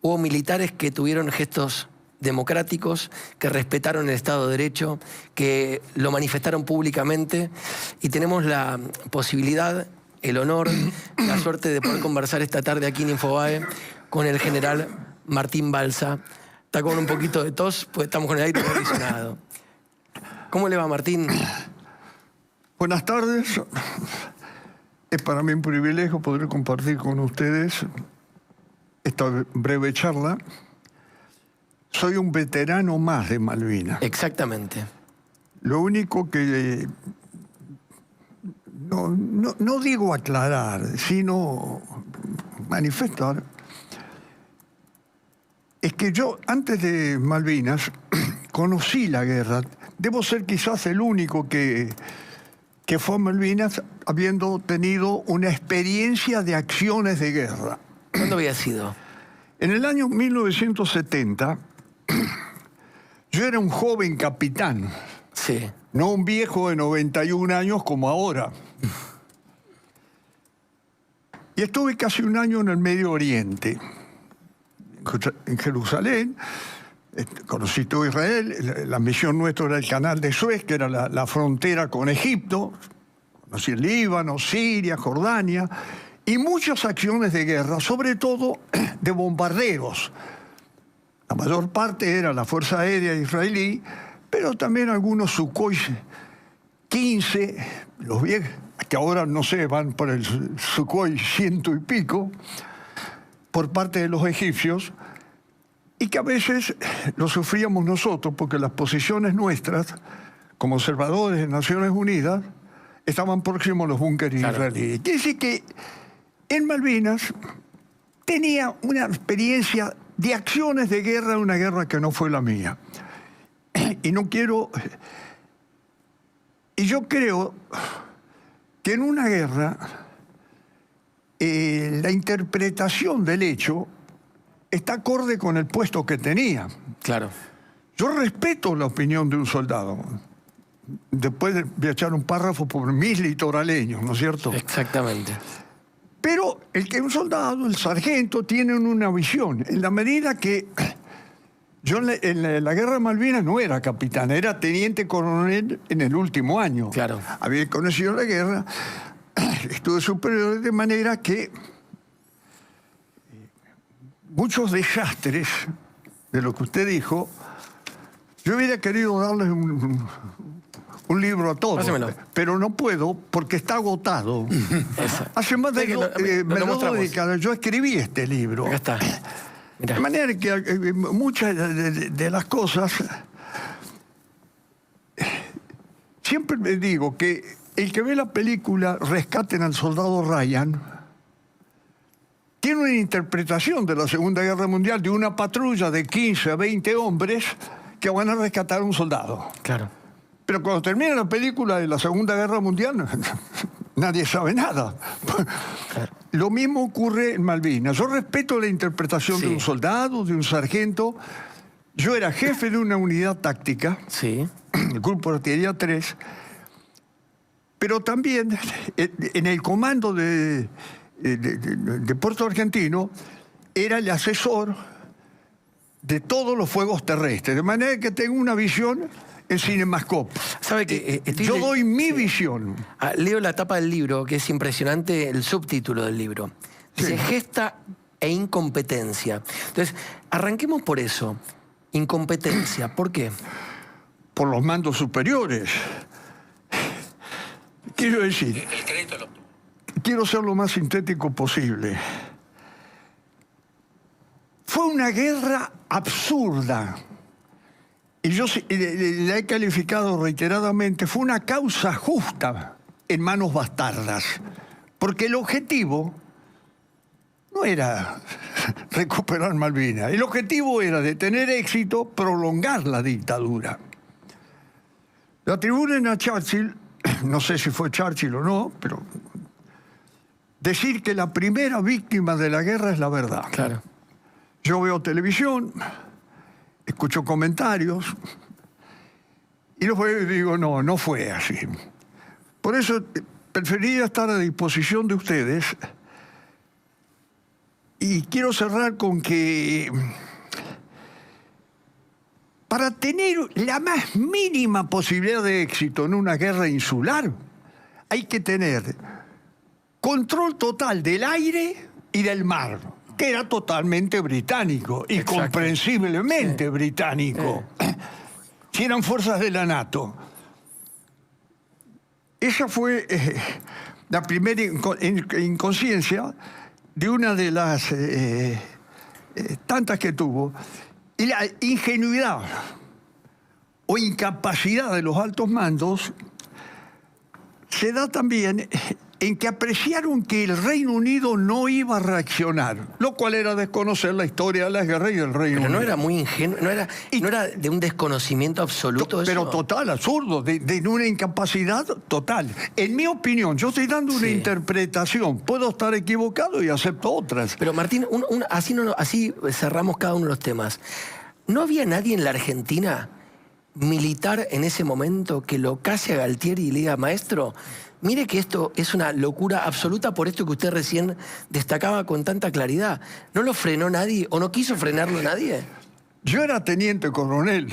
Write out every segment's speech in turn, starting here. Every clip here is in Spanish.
Hubo militares que tuvieron gestos democráticos, que respetaron el Estado de Derecho, que lo manifestaron públicamente, y tenemos la posibilidad, el honor, la suerte de poder conversar esta tarde aquí en Infobae con el general Martín Balsa. Está con un poquito de tos, pues estamos con el aire acondicionado. ¿Cómo le va, Martín? Buenas tardes. Es para mí un privilegio poder compartir con ustedes esta breve charla. Soy un veterano más de Malvinas. Exactamente. Lo único que no digo aclarar, sino manifestar, es que yo antes de Malvinas conocí la guerra. Debo ser quizás el único que fue a Malvinas habiendo tenido una experiencia de acciones de guerra. ¿Cuándo había sido? En el año 1970, yo era un joven capitán. Sí. No un viejo de 91 años como ahora. Y estuve casi un año en el Medio Oriente, en Jerusalén. Conocí todo Israel. La misión nuestra era el Canal de Suez, que era la frontera con Egipto. Conocí el Líbano, Siria, Jordania, y muchas acciones de guerra, sobre todo de bombarderos. La mayor parte era la Fuerza Aérea israelí, pero también algunos Sukhoi 15, los viejos, que ahora no sé, van por el Sukhoi 100 y pico, por parte de los egipcios, y que a veces lo sufríamos nosotros, porque las posiciones nuestras, como observadores de Naciones Unidas, estaban próximos a los búnkeres israelíes. Quiere decir que en Malvinas tenía una experiencia de acciones de guerra, una guerra que no fue la mía. Y no quiero... Y yo creo que en una guerra la interpretación del hecho está acorde con el puesto que tenía. Claro. Yo respeto la opinión de un soldado. Después voy a echar un párrafo por mis litoraleños, ¿no es cierto? Exactamente. Pero un soldado, el sargento, tienen una visión. En la medida que yo en la guerra de Malvinas no era capitán, era teniente coronel en el último año. Claro. Había conocido la guerra, estuve superior, de manera que muchos desastres de lo que usted dijo, yo hubiera querido darles un libro a todos, Pásemelo. pero no puedo porque está agotado. Hace más de dos décadas yo escribí este libro. Acá está. Mirá. De manera que muchas de las cosas... Siempre me digo que el que ve la película Rescaten al Soldado Ryan tiene una interpretación de la Segunda Guerra Mundial de una patrulla de 15 a 20 hombres que van a rescatar a un soldado. Claro. Pero cuando termina la película de la Segunda Guerra Mundial, nadie sabe nada. Claro. Lo mismo ocurre en Malvinas. Yo respeto la interpretación de un soldado, de un sargento. Yo era jefe de una unidad táctica, el Grupo de Artillería 3, pero también en el comando de Puerto Argentino era el asesor de todos los fuegos terrestres, de manera que tengo una visión en Cinemascope. ¿Sabe que yo doy mi visión? Leo la tapa del libro, que es impresionante, el subtítulo del libro. Dice, gesta e incompetencia. Entonces, arranquemos por eso. Incompetencia, ¿por qué? Por los mandos superiores. Quiero decir, el crédito lo obtuvo. Quiero ser lo más sintético posible. Fue una guerra absurda. Y yo la he calificado reiteradamente. Fue una causa justa en manos bastardas. Porque el objetivo no era recuperar Malvinas. El objetivo era, de tener éxito, prolongar la dictadura. Le atribuyen a Churchill, no sé si fue Churchill o no, pero decir que la primera víctima de la guerra es la verdad. Claro. Yo veo televisión, escucho comentarios, y después digo, no fue así. Por eso preferiría estar a disposición de ustedes Y quiero cerrar con que para tener la más mínima posibilidad de éxito en una guerra insular, hay que tener control total del aire y del mar, que era totalmente británico y Exacto. comprensiblemente británico. Si eran fuerzas de la NATO. Esa fue la primera inconsciencia de una de las tantas que tuvo. Y la ingenuidad o incapacidad de los altos mandos se da también en que apreciaron que el Reino Unido no iba a reaccionar, lo cual era desconocer la historia de las guerras y del Reino Unido. Pero no era muy ingenuo, no era de un desconocimiento absoluto eso. Pero total, absurdo, de una incapacidad total. En mi opinión, yo estoy dando una interpretación, puedo estar equivocado y acepto otras. Pero Martín, así cerramos cada uno de los temas. ¿No había nadie en la Argentina militar en ese momento que lo case a Galtieri y le diga, maestro, mire que esto es una locura absoluta por esto que usted recién destacaba con tanta claridad? ¿No lo frenó nadie o no quiso frenarlo nadie? Yo era teniente coronel.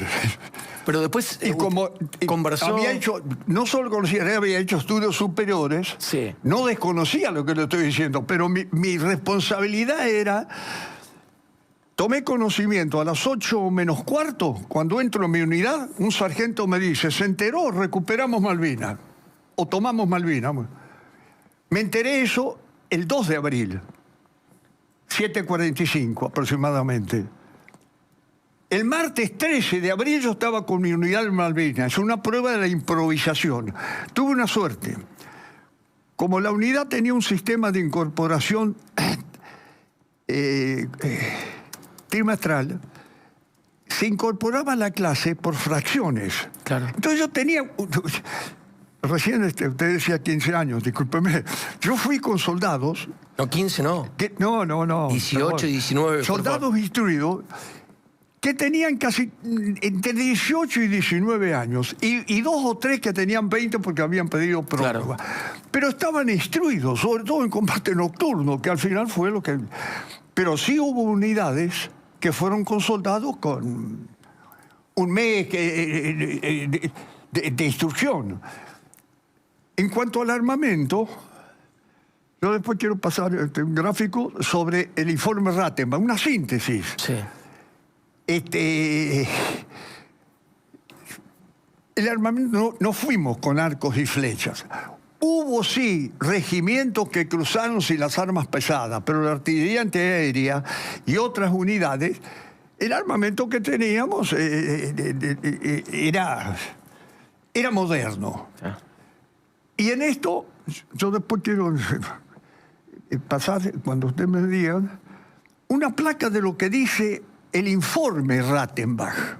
Pero después y como conversó... había hecho, no solo conocía, había hecho estudios superiores, sí. No desconocía lo que le estoy diciendo, pero mi responsabilidad era... Tomé conocimiento a las 8 menos cuarto, cuando entro en mi unidad, un sargento me dice, se enteró, recuperamos Malvinas, o tomamos Malvinas. Me enteré eso el 2 de abril, 7:45 aproximadamente. El martes 13 de abril yo estaba con mi unidad en Malvinas, es una prueba de la improvisación. Tuve una suerte. Como la unidad tenía un sistema de incorporación trimestral, se incorporaba a la clase por fracciones. Claro. Entonces yo tenía... Recién usted decía 15 años, discúlpeme. Yo fui con soldados... No, 15 no. No. 18, 19. Soldados instruidos que tenían casi entre 18 y 19 años. Y 2 o 3 que tenían 20 porque habían pedido prórroga. Claro. Pero estaban instruidos, sobre todo en combate nocturno, que al final fue lo que... Pero sí hubo unidades que fueron con soldados con un mes de instrucción. En cuanto al armamento, yo después quiero pasar un gráfico sobre el informe Rattenbach, una síntesis. Sí. El armamento no fuimos con arcos y flechas. Hubo sí regimientos que cruzaron sin las armas pesadas, pero la artillería antiaérea y otras unidades, el armamento que teníamos era moderno. Ah. Y en esto, yo después quiero pasar, cuando usted me diga, una placa de lo que dice el informe Rattenbach.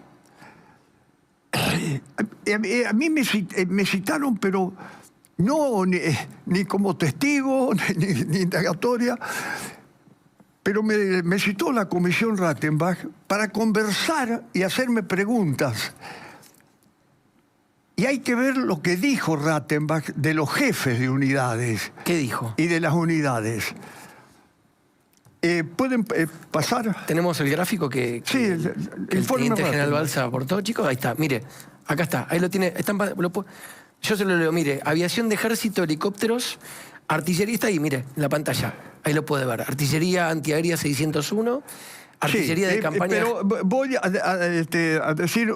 A mí me citaron, pero no ni como testigo, ni indagatoria, pero me citó la comisión Rattenbach para conversar y hacerme preguntas. Y hay que ver lo que dijo Rattenbach de los jefes de unidades. ¿Qué dijo? Y de las unidades. ¿Pueden pasar? Tenemos el gráfico que el teniente general Balsa aportó. Chicos, ahí está, mire, acá está, ahí lo tiene. Yo se lo leo, mire, aviación de ejército, helicópteros, artillería, está ahí, mire, en la pantalla. Ahí lo puede ver. Artillería antiaérea 601, artillería de campaña... Pero voy a decir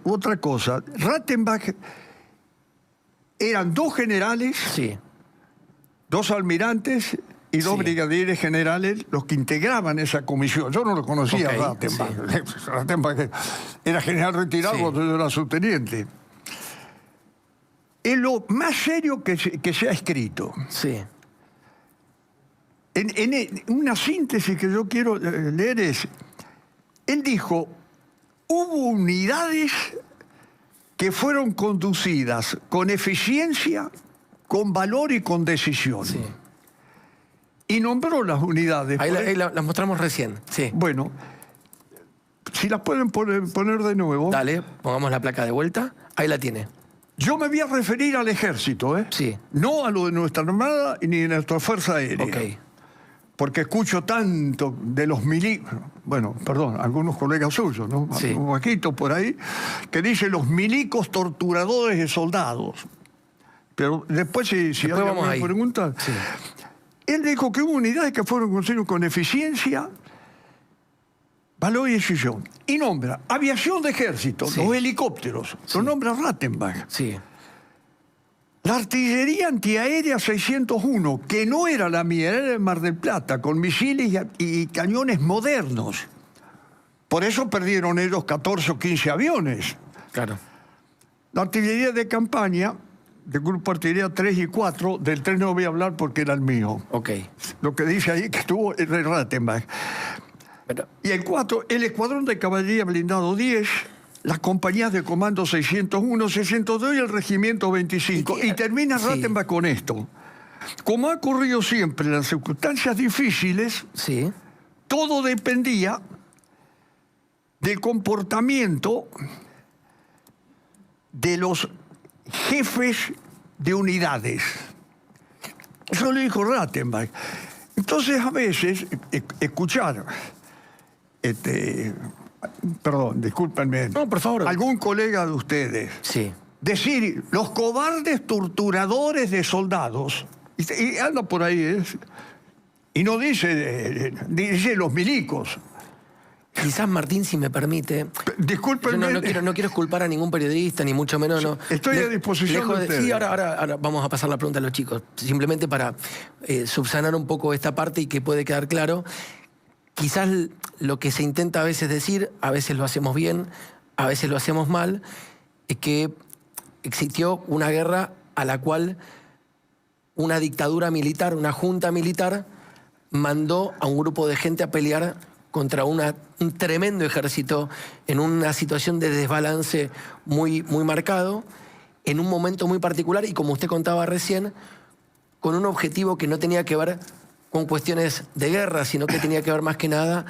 otra cosa. Rattenbach eran 2 generales, sí, 2 almirantes y 2 brigadieres generales los que integraban esa comisión. Yo no lo conocía, Rattenbach. Sí. Rattenbach era general retirado cuando era subteniente. Es lo más serio que se ha escrito. Sí. En una síntesis que yo quiero leer es, él dijo, hubo unidades que fueron conducidas con eficiencia, con valor y con decisión. Sí. Y nombró las unidades. Ahí las mostramos recién, sí. Bueno, si las pueden poner de nuevo. Dale, pongamos la placa de vuelta. Ahí la tiene. Yo me voy a referir al ejército, Sí. No a lo de nuestra armada ni de nuestra fuerza aérea. Ok. porque escucho tanto de los milicos, bueno, perdón, algunos colegas suyos, ¿no? Sí. Un vaquito por ahí, que dice los milicos torturadores de soldados. Pero después, si Después hay vamos alguna ahí. pregunta... Sí. Él dijo que hubo unidades que fueron construidas con eficiencia, valor y decisión. Y nombra aviación de ejército, Sí. los helicópteros, Sí. lo nombra Rattenbach. Sí. La artillería antiaérea 601, que no era la mía, era de Mar del Plata, con misiles y cañones modernos. Por eso perdieron ellos 14 o 15 aviones. Claro. La artillería de campaña, del grupo artillería 3 y 4, del 3 no voy a hablar porque era el mío. Ok. Lo que dice ahí que estuvo el de Rattenbach. Pero, Y el 4, el escuadrón de caballería blindado 10, las compañías de comando 601, 602 y el regimiento 25. Y termina Sí. Rattenbach con esto. Como ha ocurrido siempre en las circunstancias difíciles, sí. todo dependía del comportamiento de los jefes de unidades. Eso lo dijo Rattenbach. Entonces, a veces, escuchar, perdón, discúlpenme, No, por favor. algún colega de ustedes Sí. decir los cobardes torturadores de soldados, y anda por ahí, y no dice, dice los milicos. Quizás, Martín, si me permite... Discúlpenme. Yo no quiero culpar a ningún periodista, ni mucho menos. No. Estoy a disposición lejos de ustedes. Sí, ahora vamos a pasar la pregunta a los chicos. Simplemente para subsanar un poco esta parte y que puede quedar claro. Quizás lo que se intenta a veces decir, a veces lo hacemos bien, a veces lo hacemos mal, es que existió una guerra a la cual una dictadura militar, una junta militar, mandó a un grupo de gente a pelear contra un tremendo ejército en una situación de desbalance muy, muy marcado, en un momento muy particular y, como usted contaba recién, con un objetivo que no tenía que ver con cuestiones de guerra, sino que tenía que ver más que nada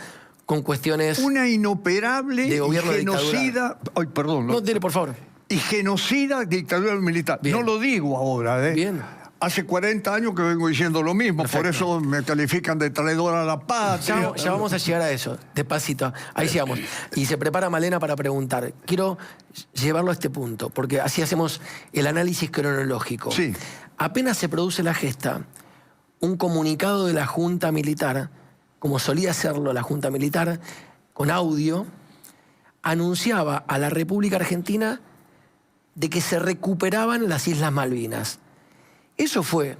con cuestiones... Una inoperable de gobierno y genocida... Ay, perdón. No, dile, por favor. Y genocida dictadura militar. Bien. No lo digo ahora, ¿eh? Bien. Hace 40 años que vengo diciendo lo mismo, Perfecto. por eso me califican de traidor a la patria. Ya vamos a llegar a eso, despacito. Ahí llegamos. Y se prepara Malena para preguntar. Quiero llevarlo a este punto, porque así hacemos el análisis cronológico. Sí. Apenas se produce la gesta, un comunicado de la Junta Militar, como solía hacerlo la Junta Militar, con audio, anunciaba a la República Argentina de que se recuperaban las Islas Malvinas. Eso fue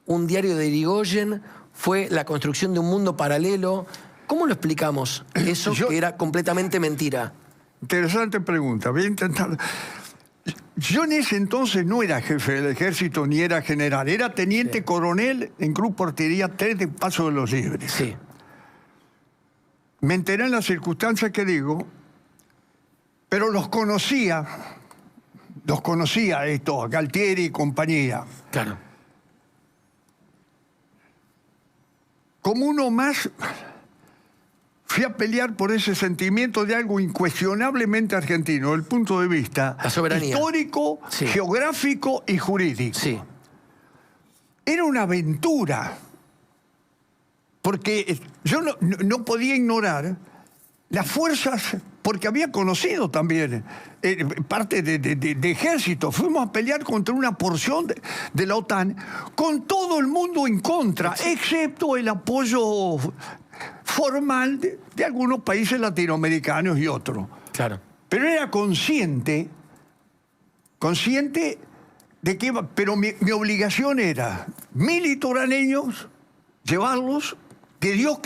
un diario de Irigoyen, fue la construcción de un mundo paralelo. ¿Cómo lo explicamos? Eso que era completamente mentira. Interesante pregunta. Voy a intentar. Yo en ese entonces no era jefe del ejército ni era general. Era teniente coronel en Grupo Artillería 3 de Paso de los Libres. Sí, Me enteré en las circunstancias que digo, pero los conocía estos, a Galtieri y compañía. claro. Como uno más, fui a pelear por ese sentimiento de algo incuestionablemente argentino, desde el punto de vista La soberanía. histórico, Sí. geográfico y jurídico. Sí, Era una aventura, porque yo no podía ignorar las fuerzas, porque había conocido también parte de ejército. Fuimos a pelear contra una porción de la OTAN con todo el mundo en contra, excepto el apoyo formal de algunos países latinoamericanos y otros. claro. Pero era consciente de que iba, pero mi obligación era, mis litoraleños, llevarlos, que Dios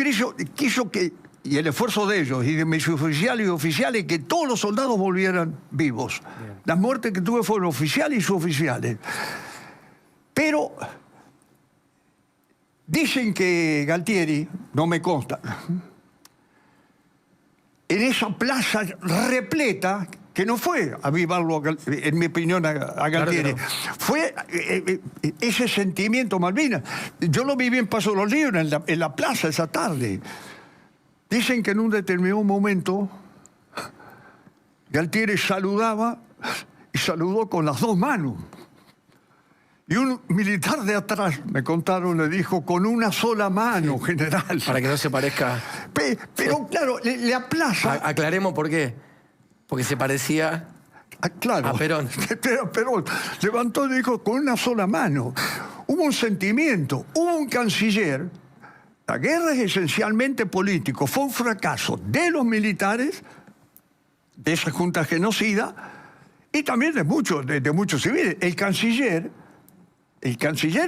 quiso que, y el esfuerzo de ellos y de mis oficiales y oficiales, que todos los soldados volvieran vivos. Bien. Las muertes que tuve fueron oficiales y suboficiales. Pero dicen que Galtieri, no me consta, en esa plaza repleta, que no fue a avivarlo, en mi opinión, a Galtieri, Claro que no. fue ese sentimiento Malvinas. Yo lo viví en Paso de los Libres, en la plaza esa tarde. Dicen que en un determinado momento Galtieri saludaba y saludó con las dos manos. Y un militar de atrás, me contaron, le dijo, con una sola mano, general. Para que no se parezca. Pero claro, le aplaza. Aclaremos por qué. Porque se parecía Claro, a Perón. Perón levantó y dijo, con una sola mano. Hubo un sentimiento, hubo un canciller. La guerra es esencialmente político. Fue un fracaso de los militares, de esa junta genocida, y también de muchos civiles. El canciller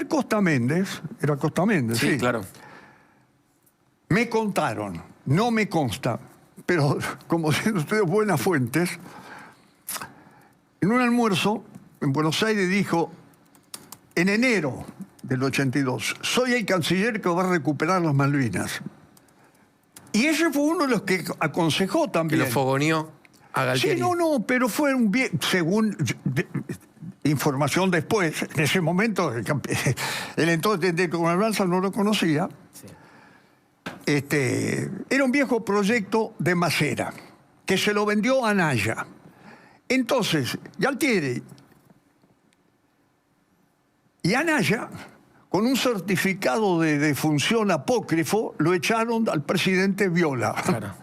Costa Méndez, era Costa Méndez, Sí, sí. claro. Me contaron, no me consta, pero como siendo ustedes buenas fuentes, en un almuerzo en Buenos Aires dijo, en enero del 82, soy el canciller que va a recuperar las Malvinas. Y ese fue uno de los que aconsejó Que también. lo fogoneó a Galtieri. Sí, no, pero fue un bien, según información después, en ese momento, el entonces de Gobernanza no lo conocía. Sí. Era un viejo proyecto de Macera, que se lo vendió a Anaya. Entonces, Galtieri y Anaya, con un certificado de defunción apócrifo, lo echaron al presidente Viola. Claro.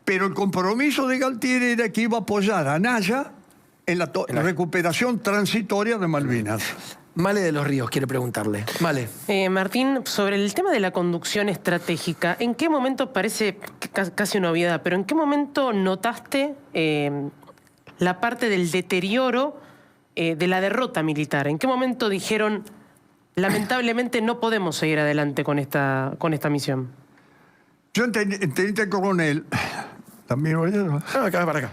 Pero el compromiso de Galtieri era que iba a apoyar a Anaya en la recuperación transitoria de Malvinas. Male de los Ríos quiere preguntarle. Male. Martín, sobre el tema de la conducción estratégica, ¿en qué momento, parece casi una obviedad, pero en qué momento notaste la parte del deterioro de la derrota militar? ¿En qué momento dijeron, lamentablemente no podemos seguir adelante con esta misión? Yo en teniente coronel, también Acá, para acá.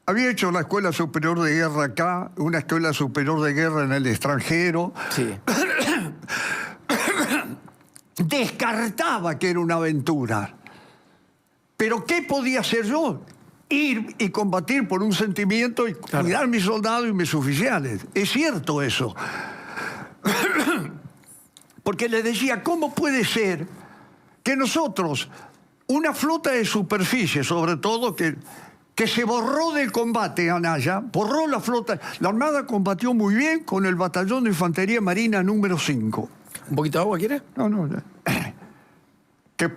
había hecho la Escuela Superior de Guerra acá, una Escuela Superior de Guerra en el extranjero. Sí. Descartaba que era una aventura. Pero ¿qué podía hacer yo? Ir y combatir por un sentimiento y cuidar a mis soldados y mis oficiales. Es cierto eso. Porque le decía, ¿cómo puede ser que nosotros, una flota de superficie sobre todo, que se borró del combate, Anaya, borró la flota, la Armada combatió muy bien con el Batallón de Infantería Marina número 5. ¿Un poquito de agua quiere? No.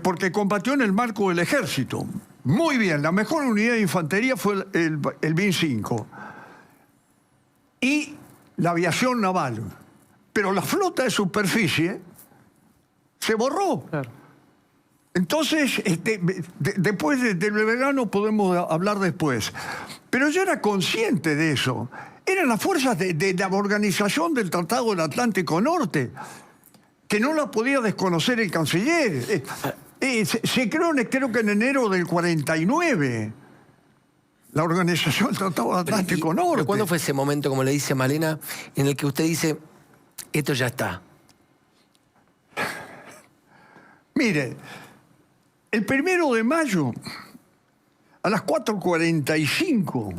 Porque combatió en el marco del ejército. Muy bien, la mejor unidad de infantería fue el BIN 5. Y la aviación naval. Pero la flota de superficie se borró. Claro. Entonces, después del verano podemos hablar después. Pero yo era consciente de eso. Eran las fuerzas de la organización del Tratado del Atlántico Norte, que no la podía desconocer el canciller. Se creó, creo que en enero del 49, la organización del Tratado del Atlántico Norte. ¿Pero cuándo fue ese momento, como le dice Malena, en el que usted dice, esto ya está? Mire, el 1 de mayo, a las 4:45,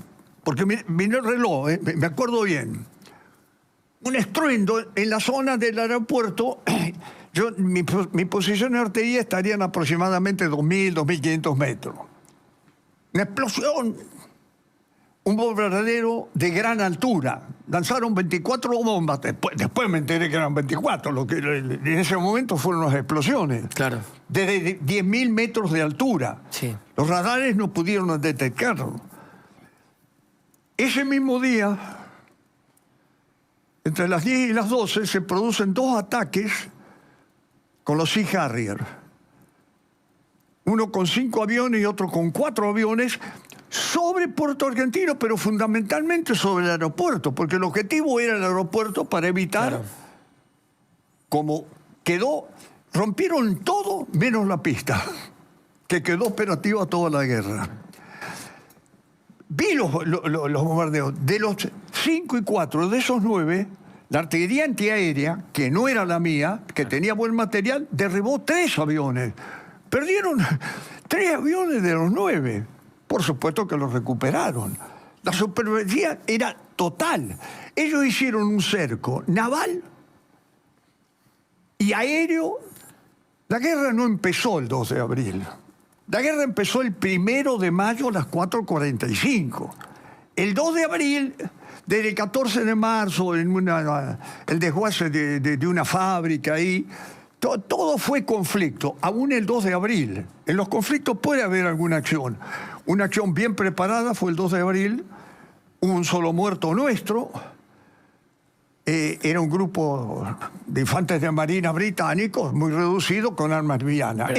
porque miré el reloj, me acuerdo bien, un estruendo en la zona del aeropuerto. Mi posición en artillería estarían aproximadamente 2.000, 2.500 metros. Una explosión, un bombardero de gran altura. Lanzaron 24 bombas. Después me enteré que eran 24. Lo que en ese momento fueron las explosiones. Claro. Desde 10.000 metros de altura. Sí. Los radares no pudieron detectarlo. Ese mismo día, entre las 10 y las 12, se producen 2 ataques con los Sea Harrier. Uno con 5 aviones y otro con 4 aviones sobre Puerto Argentino, pero fundamentalmente sobre el aeropuerto, porque el objetivo era el aeropuerto para evitar, Claro. como quedó, rompieron todo menos la pista, que quedó operativa toda la guerra. Vi los bombardeos. De los 5 y 4, de esos 9, la artillería antiaérea, que no era la mía, que tenía buen material, derribó 3 aviones. Perdieron 3 aviones de los 9. Por supuesto que los recuperaron. La supervivencia era total. Ellos hicieron un cerco naval y aéreo. La guerra no empezó el 2 de abril. La guerra empezó el 1 de mayo a las 4:45. el 2 de abril, desde el 14 de marzo, el desguace de una fábrica ahí, todo fue conflicto, aún el 2 de abril. En los conflictos puede haber alguna acción. Una acción bien preparada fue el 2 de abril, hubo un solo muerto nuestro. Era un grupo de infantes de marina británicos, muy reducido, con armas livianas.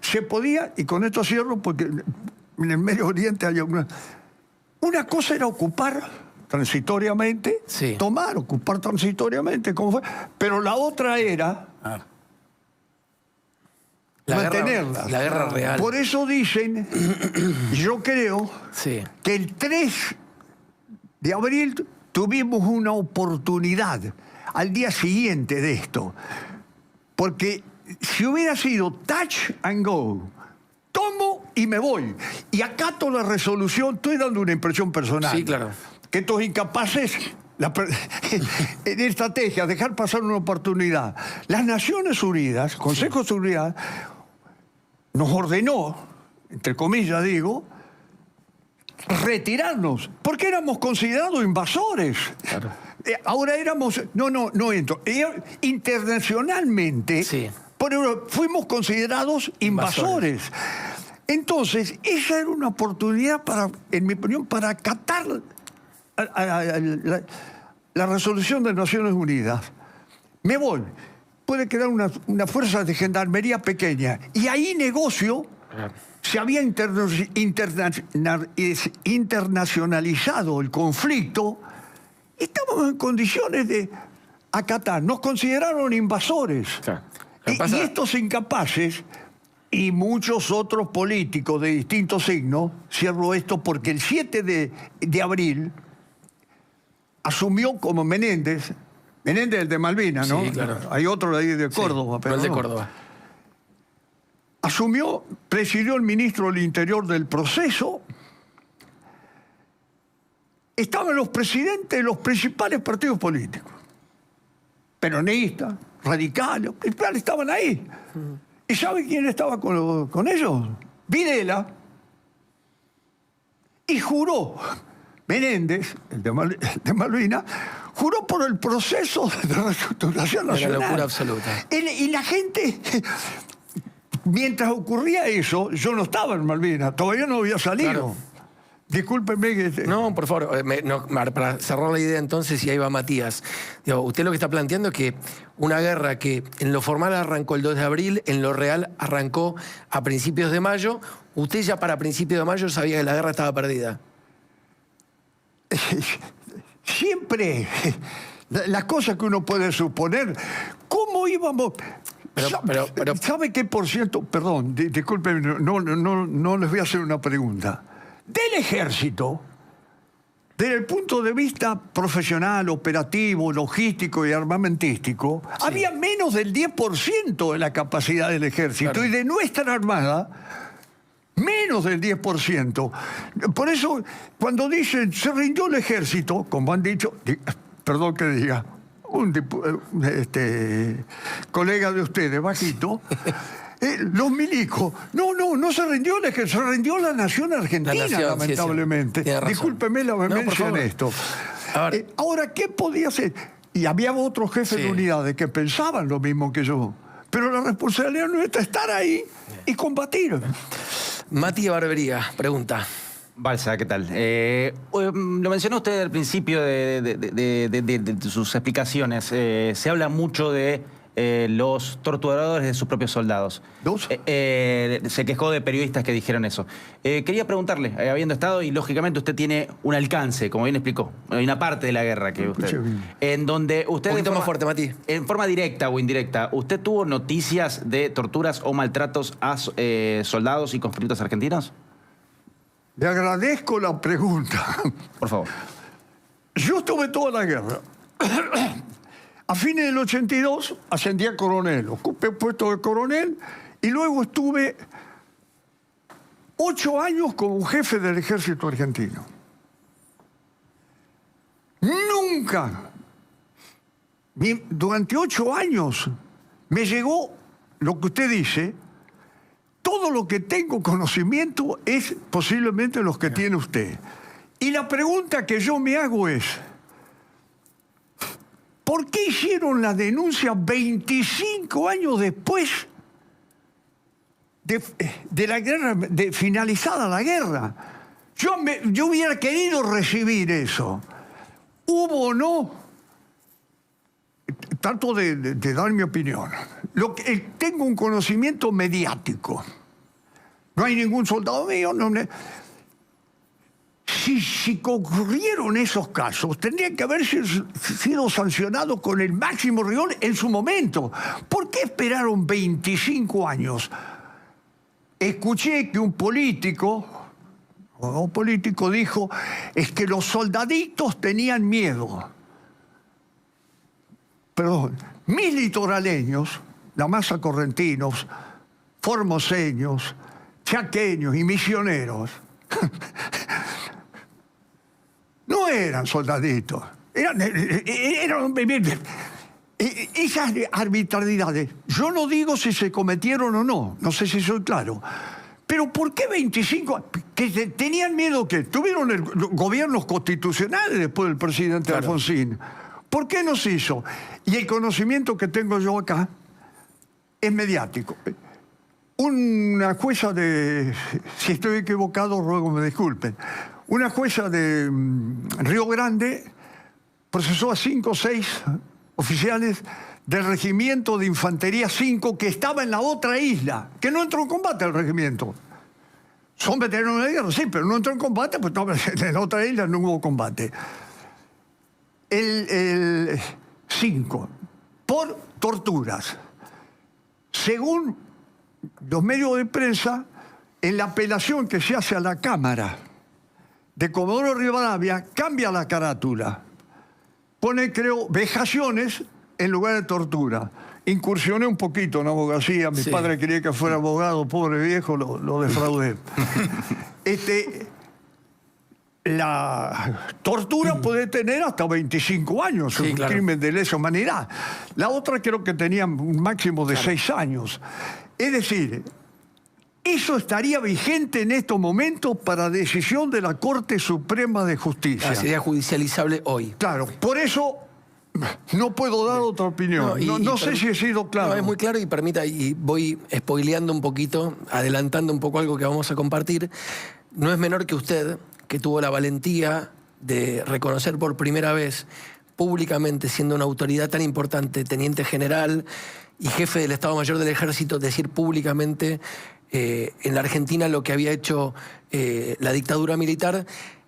Se podía, y con esto cierro, porque en el Medio Oriente hay una cosa era ocupar transitoriamente, sí, ocupar transitoriamente, como fue, pero la otra era mantenerla. La guerra real. Por eso dicen, yo creo, sí, que el 3 de abril tuvimos una oportunidad al día siguiente de esto. Porque si hubiera sido touch and go, tomo y me voy, y acato la resolución, estoy dando una impresión personal. Sí, claro. Que estos incapaces, en estrategia, dejar pasar una oportunidad. Las Naciones Unidas, Consejo de Seguridad, nos ordenó, entre comillas digo, retirarnos, porque éramos considerados invasores. Claro. Ahora éramos... No entro. Internacionalmente, sí, fuimos considerados invasores. Entonces, esa era una oportunidad para, en mi opinión, para acatar la resolución de Naciones Unidas. Me voy. Puede quedar una fuerza de gendarmería pequeña. Y ahí negocio... Se había internacionalizado el conflicto y estábamos en condiciones de acatar. Nos consideraron invasores. Claro. Y estos incapaces y muchos otros políticos de distintos signos, cierro esto porque el 7 de abril asumió como Menéndez el de Malvinas, ¿no? Sí, claro. Hay otro de ahí de Córdoba. Sí, pero el de no. Córdoba. Presidió el ministro del Interior del proceso. Estaban los presidentes de los principales partidos políticos. Peronistas, radicales, estaban ahí. ¿Y sabe quién estaba con ellos? Videla. Y juró, Menéndez, el de Malvinas, juró por el proceso de reestructuración nacional. Una locura absoluta. Y la gente... Mientras ocurría eso, yo no estaba en Malvinas, todavía no había salido. Claro. Discúlpenme que... No, por favor, para cerrar la idea entonces, y ahí va Matías. Digo, usted lo que está planteando es que una guerra que en lo formal arrancó el 2 de abril, en lo real arrancó a principios de mayo, usted ya para principios de mayo sabía que la guerra estaba perdida. Siempre las cosas que uno puede suponer, ¿cómo íbamos...? Pero ¿sabe qué por cierto? Perdón, disculpen, no les voy a hacer una pregunta. Del ejército, desde el punto de vista profesional, operativo, logístico y armamentístico, sí, había menos del 10% de la capacidad del ejército. Claro. Y de nuestra armada, menos del 10%. Por eso, cuando dicen se rindió el ejército, como han dicho, perdón que diga, un colega de ustedes, bajito, los milicos. No se rindió el ejército, se rindió la nación argentina, lamentablemente. Sí, discúlpeme la vehemencia en esto. Ahora, ¿qué podía hacer? Y había otros jefes de unidades que pensaban lo mismo que yo. Pero la responsabilidad nuestra es estar ahí y combatir. Mati Barbería, pregunta. Balsa, ¿qué tal? Lo mencionó usted al principio de sus explicaciones. Se habla mucho de los torturadores de sus propios soldados. Se quejó de periodistas que dijeron eso. Quería preguntarle, habiendo estado, y lógicamente usted tiene un alcance, como bien explicó, hay una parte de la guerra que usted... En donde usted... Un poquito más fuerte, Mati. En forma directa o indirecta, ¿usted tuvo noticias de torturas o maltratos a soldados y conscriptos argentinos? Le agradezco la pregunta. Por favor. Yo estuve toda la guerra. A fines del 82 ascendí a coronel, ocupé el puesto de coronel y luego estuve 8 años como jefe del ejército argentino. Nunca, durante 8 años, me llegó lo que usted dice. Todo lo que tengo conocimiento es posiblemente los que tiene usted. Y la pregunta que yo me hago es, ¿por qué hicieron la denuncia 25 años después de la guerra, de finalizada la guerra? Yo hubiera querido recibir eso. ¿Hubo o no? Trato de dar mi opinión. Tengo un conocimiento mediático. No hay ningún soldado mío. Si ocurrieron esos casos, tendrían que haber sido sancionados con el máximo rigor en su momento. ¿Por qué esperaron 25 años? Escuché que un político dijo, es que los soldaditos tenían miedo. Perdón, mis litoraleños, la masa correntinos, formoseños, chaqueños y misioneros, no eran soldaditos, eran esas arbitrariedades. Yo no digo si se cometieron o no, no sé si soy claro. Pero ¿por qué 25? Que tenían miedo que tuvieron gobiernos constitucionales después del presidente Alfonsín. ¿Por qué no se hizo? Y el conocimiento que tengo yo acá es mediático. Una jueza si estoy equivocado, ruego me disculpen. Una jueza de Río Grande procesó a 5 o 6 oficiales del regimiento de infantería 5 que estaba en la otra isla, que no entró en combate al regimiento. Son veteranos de guerra, sí, pero no entró en combate, pues no, en la otra isla no hubo combate. El 5, por torturas. Según los medios de prensa, en la apelación que se hace a la Cámara de Comodoro Rivadavia, cambia la carátula. Pone, creo, vejaciones en lugar de tortura. Incursioné un poquito en abogacía. Mi padre quería que fuera abogado, pobre viejo, lo defraudé. La tortura puede tener hasta 25 años, un crimen de lesa humanidad. La otra creo que tenía un máximo de 6 años. Es decir, eso estaría vigente en estos momentos para decisión de la Corte Suprema de Justicia. Sería judicializable hoy. Claro, por eso no puedo dar otra opinión. No sé si he sido claro. No, es muy claro y permita, y voy spoileando un poquito, adelantando un poco algo que vamos a compartir. No es menor que usted, que tuvo la valentía de reconocer por primera vez públicamente, siendo una autoridad tan importante, teniente general y jefe del Estado Mayor del Ejército, decir públicamente en la Argentina lo que había hecho la dictadura militar,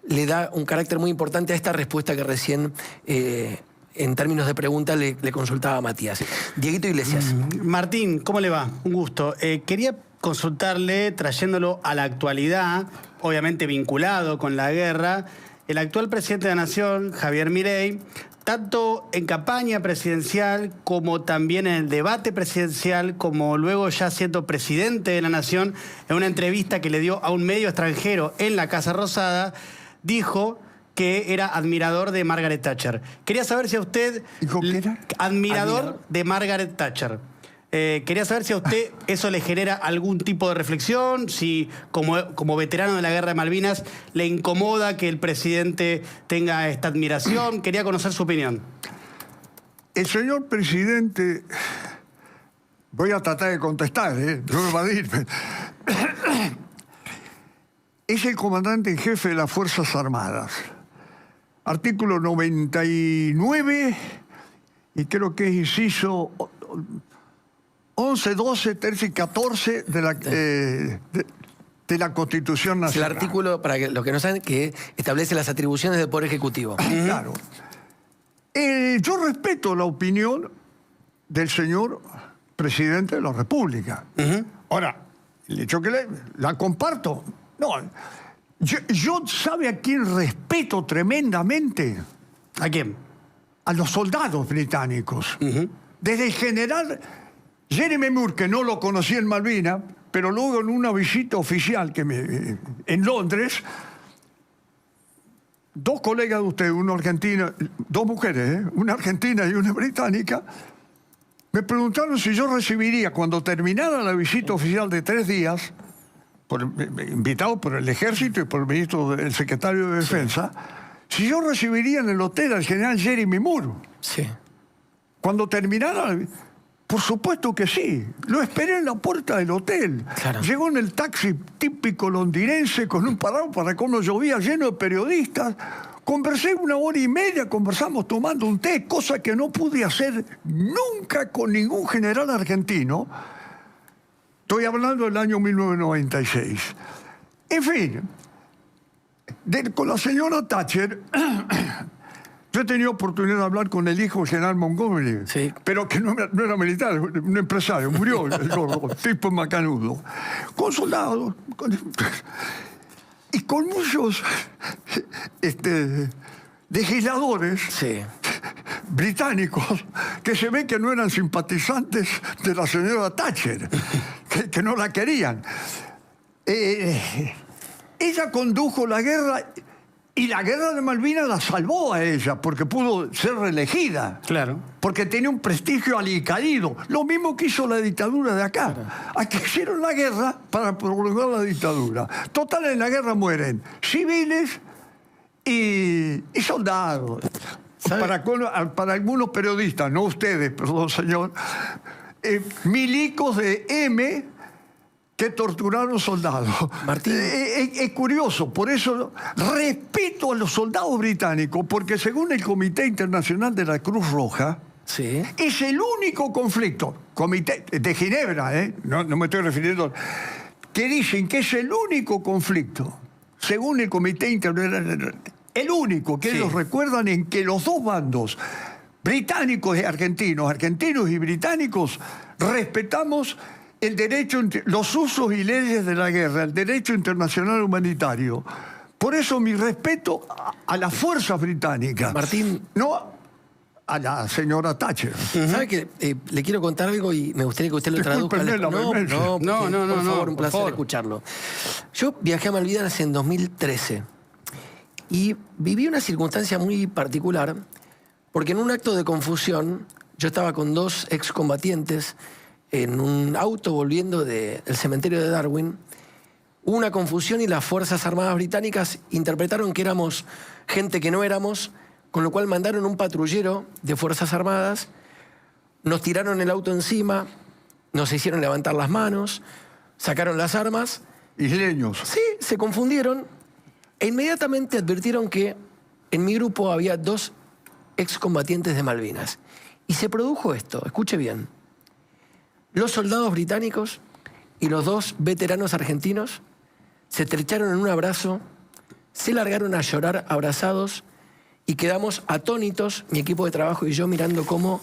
le da un carácter muy importante a esta respuesta que recién, en términos de pregunta, le consultaba a Matías. Dieguito Iglesias. Martín, ¿cómo le va? Un gusto. Quería consultarle, trayéndolo a la actualidad, obviamente vinculado con la guerra, el actual presidente de la Nación, Javier Milei, tanto en campaña presidencial como también en el debate presidencial, como luego ya siendo presidente de la Nación, en una entrevista que le dio a un medio extranjero en la Casa Rosada, dijo que era admirador de Margaret Thatcher. Quería saber si a usted... ¿Dijo qué era? Admirador de Margaret Thatcher. Quería saber si a usted eso le genera algún tipo de reflexión, si como veterano de la Guerra de Malvinas le incomoda que el presidente tenga esta admiración. Quería conocer su opinión. El señor presidente, voy a tratar de contestar, no evadirme, es el comandante en jefe de las Fuerzas Armadas. Artículo 99, y creo que es inciso 11, 12, 13 y 14 de la Constitución Nacional. El artículo, para los que no saben, que establece las atribuciones del Poder Ejecutivo. Claro. Yo respeto la opinión del señor presidente de la República. Ahora, el hecho que la comparto, no. Yo ¿sabe a quién respeto tremendamente? ¿A quién? A los soldados británicos. Desde el general Jeremy Moore, que no lo conocí en Malvinas, pero luego en una visita oficial en Londres, 2 colegas de usted, una argentina, 2 mujeres, una argentina y una británica, me preguntaron si yo recibiría, cuando terminara la visita oficial de 3 días, invitado por el ejército y por el ministro, el secretario de Defensa, si yo recibiría en el hotel al general Jeremy Moore. Sí. Cuando terminara, por supuesto que sí. Lo esperé en la puerta del hotel. Claro. Llegó en el taxi típico londinense con un parado para cuando llovía lleno de periodistas. Conversé 1 hora y media, conversamos tomando un té, cosa que no pude hacer nunca con ningún general argentino. Estoy hablando del año 1996. En fin, con la señora Thatcher, yo he tenido oportunidad de hablar con el hijo del general Montgomery, Sí. pero que no era militar, un empresario, murió el gordo, tipo macanudo. Con soldados, y con muchos legisladores Sí. británicos que se ve que no eran simpatizantes de la señora Thatcher, que no la querían. Ella condujo la guerra y la guerra de Malvinas la salvó a ella porque pudo ser reelegida. Claro. Porque tenía un prestigio alicaído. Lo mismo que hizo la dictadura de acá. Aquí hicieron la guerra para prolongar la dictadura. Total, en la guerra mueren civiles y soldados. Para algunos periodistas, no ustedes, perdón señor, milicos de M que torturaron soldados. Martín. Es curioso, por eso respeto a los soldados británicos, porque según el Comité Internacional de la Cruz Roja, Sí. es el único conflicto, Comité de Ginebra, no me estoy refiriendo, que dicen que es el único conflicto, según el Comité Internacional, el único que Sí. ellos recuerdan en que los dos bandos, británicos y argentinos, argentinos y británicos, respetamos el derecho, los usos y leyes de la guerra, el derecho internacional humanitario. Por eso mi respeto a las fuerzas británicas. Martín. No a la señora Thatcher. ¿Sabe que le quiero contar algo y me gustaría que usted lo traduzca? Discúlpenme la vehemencia. Por favor, un por placer favor. escucharlo. Yo viajé a Malvinas en 2013 y viví una circunstancia muy particular porque en un acto de confusión yo estaba con 2 excombatientes en un auto volviendo del cementerio de Darwin. Hubo una confusión y las Fuerzas Armadas británicas interpretaron que éramos gente que no éramos, con lo cual mandaron un patrullero de Fuerzas Armadas, nos tiraron el auto encima, nos hicieron levantar las manos, sacaron las armas. Isleños. Sí, se confundieron e inmediatamente advirtieron que en mi grupo había 2 excombatientes de Malvinas. Y se produjo esto, escuche bien. Los soldados británicos y los 2 veteranos argentinos se estrecharon en un abrazo, se largaron a llorar abrazados y quedamos atónitos, mi equipo de trabajo y yo, mirando cómo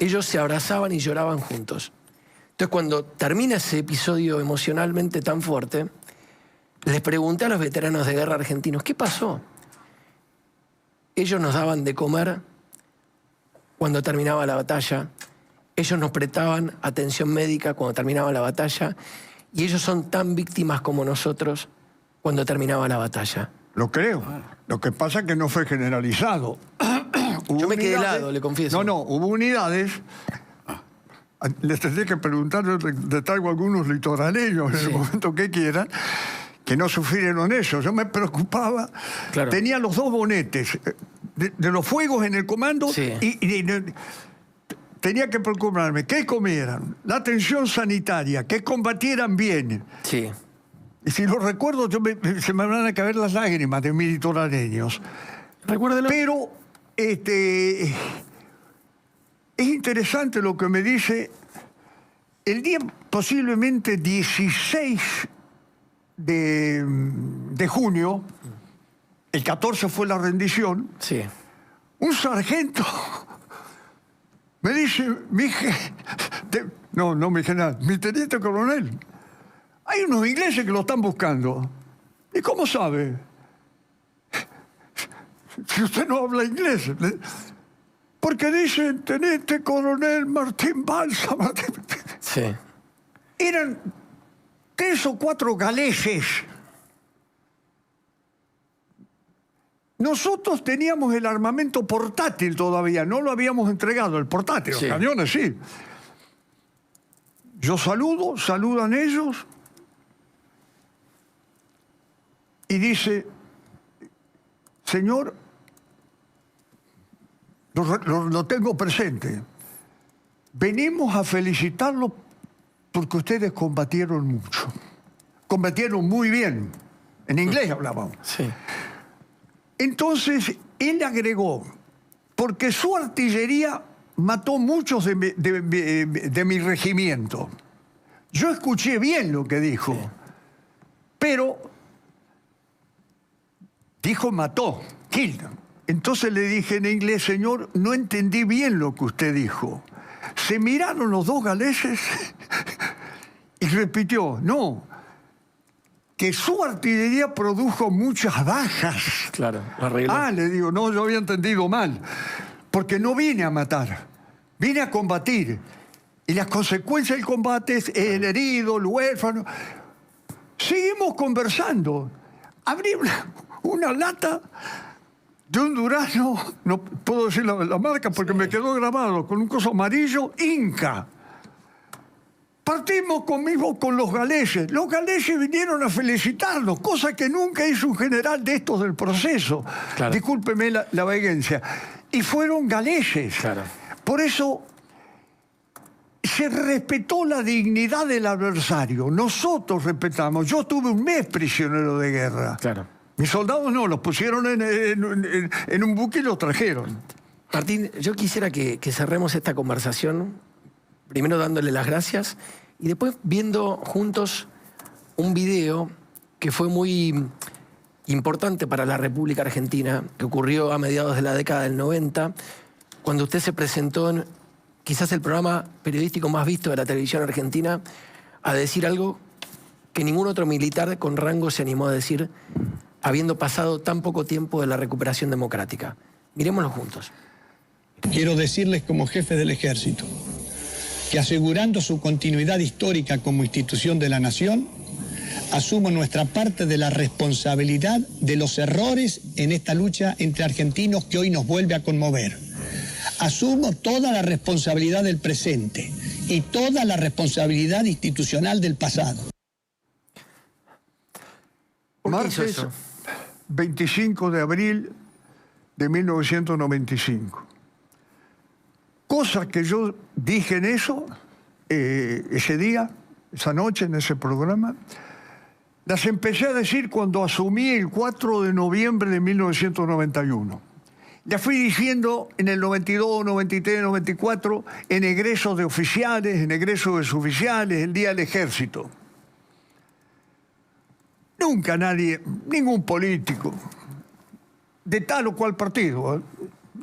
ellos se abrazaban y lloraban juntos. Entonces, cuando termina ese episodio emocionalmente tan fuerte, les pregunté a los veteranos de guerra argentinos, ¿qué pasó? Ellos nos daban de comer cuando terminaba la batalla, ellos nos prestaban atención médica cuando terminaba la batalla, y ellos son tan víctimas como nosotros cuando terminaba la batalla. Lo creo. Lo que pasa es que no fue generalizado. Yo me quedé helado, le confieso. No, hubo unidades. Les tendré que preguntar, les traigo algunos litoraleños en el momento que quieran, que no sufrieron eso. Yo me preocupaba. Claro. Tenía los 2 bonetes de los fuegos en el comando Sí. y tenía que preocuparme qué comieran, la atención sanitaria, que combatieran bien. Sí. Y si lo recuerdo, se me van a caer las lágrimas de mis litoraleños. Recuérdelo. Pero es interesante lo que me dice. El día posiblemente 16 de junio, el 14 fue la rendición, Sí. un sargento me dice, mi general, mi teniente coronel, hay unos ingleses que lo están buscando. ¿Y cómo sabe? Si usted no habla inglés. Porque dicen, teniente coronel Martín Balsa. Sí. Eran 3 o 4 galeses. Nosotros teníamos el armamento portátil todavía, no lo habíamos entregado, el portátil, Sí. los cañones sí. Yo saludan ellos, y dice, señor, lo tengo presente, venimos a felicitarlo porque ustedes combatieron mucho, combatieron muy bien, en inglés hablábamos. Sí. Entonces, él agregó, porque su artillería mató muchos de mi regimiento. Yo escuché bien lo que dijo, sí, pero dijo mató, killed. Entonces le dije en inglés, señor, no entendí bien lo que usted dijo. Se miraron los dos galeses y repitió, no, que su artillería produjo muchas bajas. Claro, lo arregló. Ah, le digo, no, yo había entendido mal, porque no vine a matar, vine a combatir. Y las consecuencias del combate es el herido, el huérfano. Seguimos conversando. Abrí una lata de un durazno, no puedo decir la marca porque me quedó grabado, con un coso amarillo, Inca. Partimos conmigo con los galeses. Los galeses vinieron a felicitarnos, cosa que nunca hizo un general de estos del proceso. Claro. Discúlpeme la vaguencia. Y fueron galeses. Claro. Por eso se respetó la dignidad del adversario. Nosotros respetamos. Yo tuve un mes prisionero de guerra. Claro. Mis soldados no, los pusieron en un buque y los trajeron. Martín, yo quisiera que cerremos esta conversación, primero dándole las gracias y después viendo juntos un video que fue muy importante para la República Argentina, que ocurrió a mediados de la década del 90, cuando usted se presentó en quizás el programa periodístico más visto de la televisión argentina, a decir algo que ningún otro militar con rango se animó a decir, habiendo pasado tan poco tiempo de la recuperación democrática. Mirémoslo juntos. Quiero decirles como jefe del ejército que asegurando su continuidad histórica como institución de la nación, asumo nuestra parte de la responsabilidad de los errores en esta lucha entre argentinos que hoy nos vuelve a conmover. Asumo toda la responsabilidad del presente y toda la responsabilidad institucional del pasado. Martes 25 de abril de 1995. Cosa que yo dije en eso, ese día, esa noche, en ese programa, las empecé a decir cuando asumí el 4 de noviembre de 1991. Ya fui diciendo en el 92, 93, 94, en egresos de oficiales, en egresos de suboficiales, el día del ejército. Nunca nadie, ningún político, de tal o cual partido,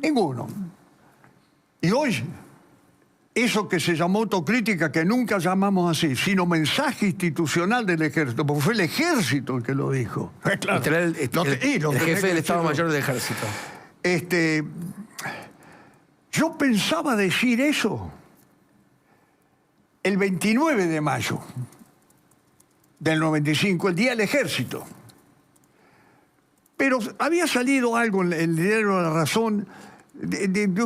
ninguno. Y hoy, eso que se llamó autocrítica, que nunca llamamos así, sino mensaje institucional del ejército, porque fue el ejército el que lo dijo. Claro. El jefe del Estado Mayor del Ejército. Yo pensaba decir eso el 29 de mayo del 95, el Día del Ejército. Pero había salido algo en el diario La Razón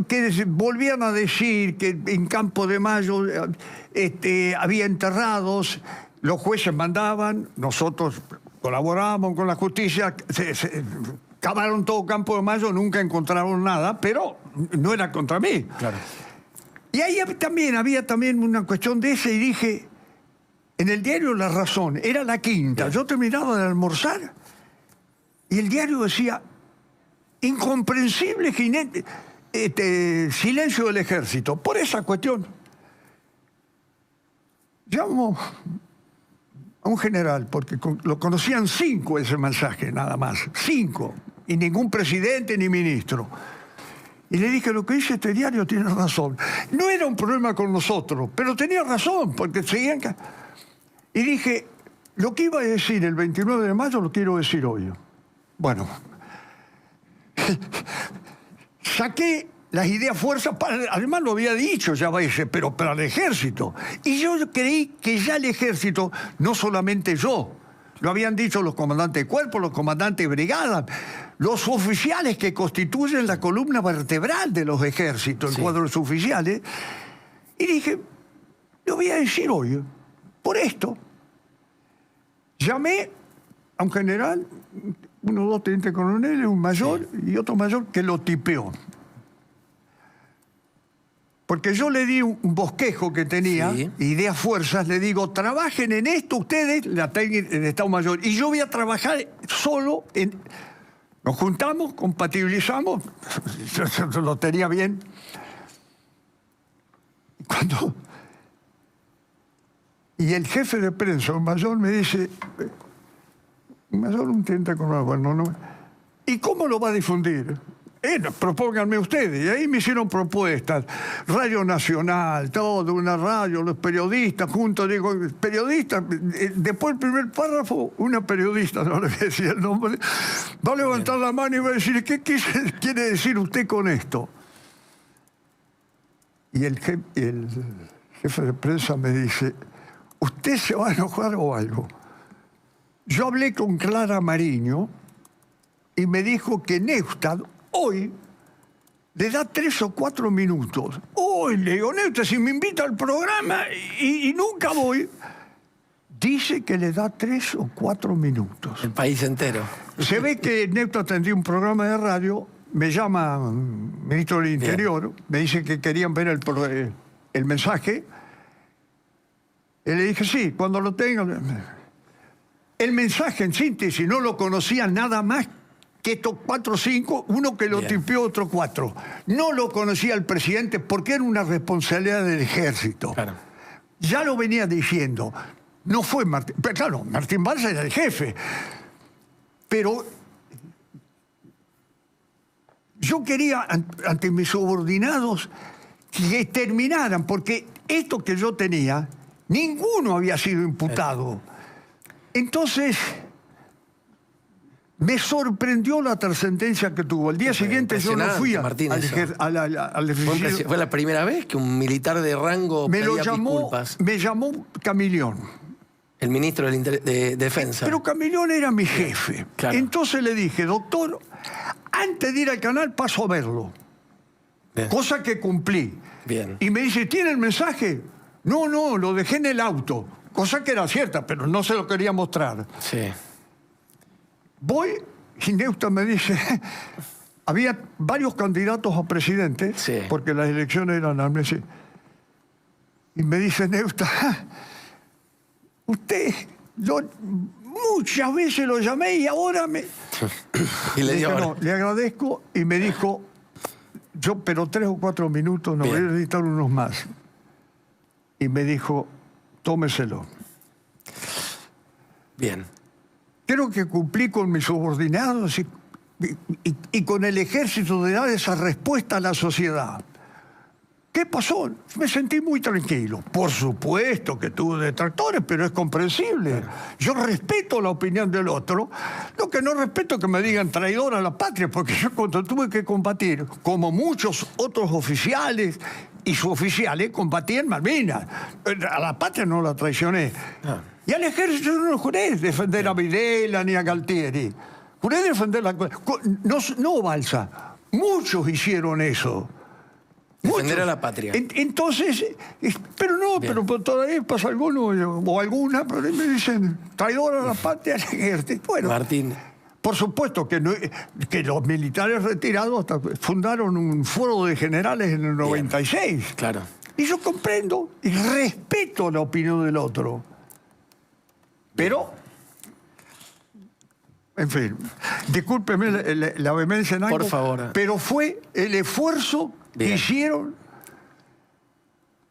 que volvían a decir que en Campo de Mayo había enterrados, los jueces mandaban, nosotros colaborábamos con la justicia, cavaron todo Campo de Mayo, nunca encontraron nada, pero no era contra mí. Claro. Y ahí había también una cuestión de esa y dije, en el diario La Razón, era la quinta, yo terminaba de almorzar y el diario decía, incomprensible silencio del ejército, por esa cuestión. Llamo a un general, porque lo conocían 5 ese mensaje, nada más, 5, y ningún presidente ni ministro. Y le dije, lo que dice este diario tiene razón. No era un problema con nosotros, pero tenía razón, porque seguían... Y dije, lo que iba a decir el 29 de mayo lo quiero decir hoy. Bueno, saqué las ideas fuerzas, además lo había dicho ya veces, pero para el ejército. Y yo creí que ya el ejército, no solamente yo, lo habían dicho los comandantes de cuerpo, los comandantes de brigada, los oficiales que constituyen la columna vertebral de los ejércitos, el cuadro de suboficiales. Y dije, lo voy a decir hoy, por esto. Llamé a un general, unos 2 tenientes coroneles, un mayor y otro mayor que lo tipeó. Porque yo le di un bosquejo que tenía, ideas, fuerzas, le digo, trabajen en esto ustedes, la técnica en Estado Mayor, y yo voy a trabajar solo en... Nos juntamos, compatibilizamos, yo lo tenía bien. Y el jefe de prensa, un mayor, me dice, mayor un teniente coronel, bueno, no, ¿y cómo lo va a difundir? Propónganme ustedes. Y ahí me hicieron propuestas. Radio Nacional, todo, una radio, los periodistas, juntos, digo, periodistas. Después del primer párrafo, una periodista, no le voy a decir el nombre, va a levantar la mano y va a decir, ¿qué quiere decir usted con esto? Y el jefe de prensa me dice, ¿usted se va a enojar o algo? Yo hablé con Clara Mariño y me dijo que Neustadt hoy le da 3 o 4 minutos. Hoy, le digo, Neustadt, si me invita al programa y nunca voy, dice que le da 3 o 4 minutos. El país entero. Se ve que Neustadt tendría un programa de radio, me llama ministro del Interior, me dice que querían ver el mensaje. Y le dije, sí, cuando lo tengan. El mensaje, en síntesis, no lo conocía nada más que estos 4 o 5, uno que lo tipió, otro 4. No lo conocía el presidente porque era una responsabilidad del ejército. Claro. Ya lo venía diciendo. No fue Martín. Pero claro, Martín Balsa era el jefe. Pero yo quería, ante mis subordinados, que terminaran, porque esto que yo tenía, ninguno había sido imputado. Entonces, me sorprendió la trascendencia que tuvo. El día siguiente yo no fui al Fue la primera vez que un militar de rango pedía disculpas. Me llamó Camilión. El ministro de Defensa. Pero Camilión era mi jefe. Claro. Entonces le dije, doctor, antes de ir al canal paso a verlo. Bien. Cosa que cumplí. Bien. Y me dice, ¿tiene el mensaje? No, lo dejé en el auto. Cosa que era cierta, pero no se lo quería mostrar. Sí. Voy y Neustadt me dice, había varios candidatos a presidente, porque las elecciones eran al mes. Y me dice Neustadt, usted, yo muchas veces lo llamé y ahora me... Y le dije, no, le agradezco, y me dijo, pero 3 o 4 minutos, no voy a necesitar unos más. Y me dijo, tómeselo. Bien. Creo que cumplí con mis subordinados y con el ejército de dar esa respuesta a la sociedad. ¿Qué pasó? Me sentí muy tranquilo. Por supuesto que tuve detractores, pero es comprensible. Yo respeto la opinión del otro. Lo que no respeto es que me digan traidor a la patria, porque yo cuando tuve que combatir, como muchos otros oficiales y suboficiales, combatí en Malvinas. A la patria no la traicioné. Y al ejército no juré defender a Videla ni a Galtieri. Juré defender la... No Balsa. Muchos hicieron eso. Defender a la patria. Entonces, pero todavía pasa alguno o alguna, pero me dicen traidor a la patria al ejército. Bueno, Martín. Por supuesto que los militares retirados fundaron un foro de generales en el 96. Claro. Y yo comprendo y respeto la opinión del otro. Pero, en fin, discúlpeme la vehemencia en algo. Por favor. Pero fue el esfuerzo que hicieron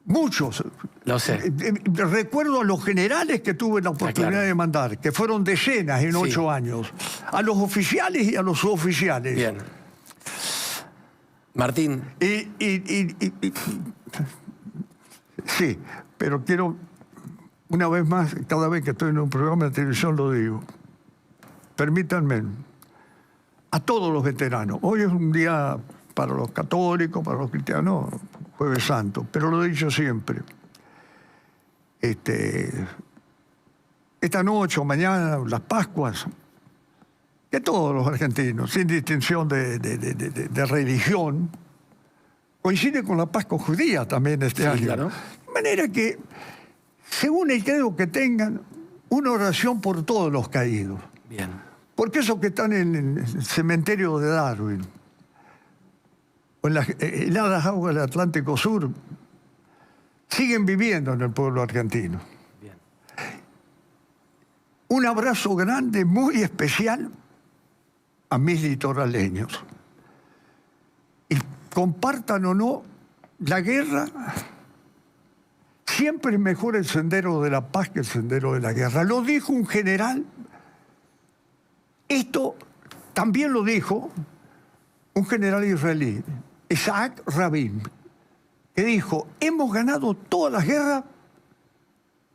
muchos. Lo sé. Recuerdo a los generales que tuve la oportunidad de mandar, que fueron decenas en 8 años. A los oficiales y a los suboficiales. Bien. Martín. Sí, pero quiero, una vez más, cada vez que estoy en un programa de televisión lo digo. Permítanme, a todos los veteranos. Hoy es un día para los católicos, para los cristianos, Jueves Santo, pero lo he dicho siempre. Esta noche o mañana, las Pascuas, que todos los argentinos, sin distinción de religión, coincide con la Pascua judía también este año. Claro. De manera que, según el credo que tengan, una oración por todos los caídos. Bien. Porque esos que están en el cementerio de Darwin, o en las heladas aguas del Atlántico Sur, siguen viviendo en el pueblo argentino. Bien. Un abrazo grande, muy especial, a mis litoraleños. Y compartan o no, la guerra, siempre es mejor el sendero de la paz que el sendero de la guerra. Lo dijo un general. Esto también lo dijo un general israelí, Isaac Rabin, que dijo, hemos ganado todas las guerras,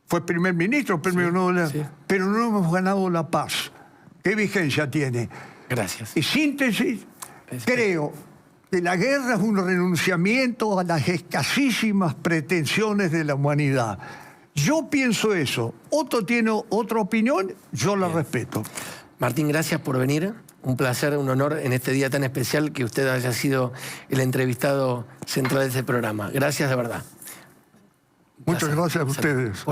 fue primer ministro, premio Nobel, sí. pero no hemos ganado la paz. ¿Qué vigencia tiene? Gracias. Y síntesis, creo que la guerra es un renunciamiento a las escasísimas pretensiones de la humanidad. Yo pienso eso. Otro tiene otra opinión, yo la respeto. Martín, gracias por venir. Un placer, un honor en este día tan especial que usted haya sido el entrevistado central de este programa. Gracias de verdad. Muchas gracias a ustedes.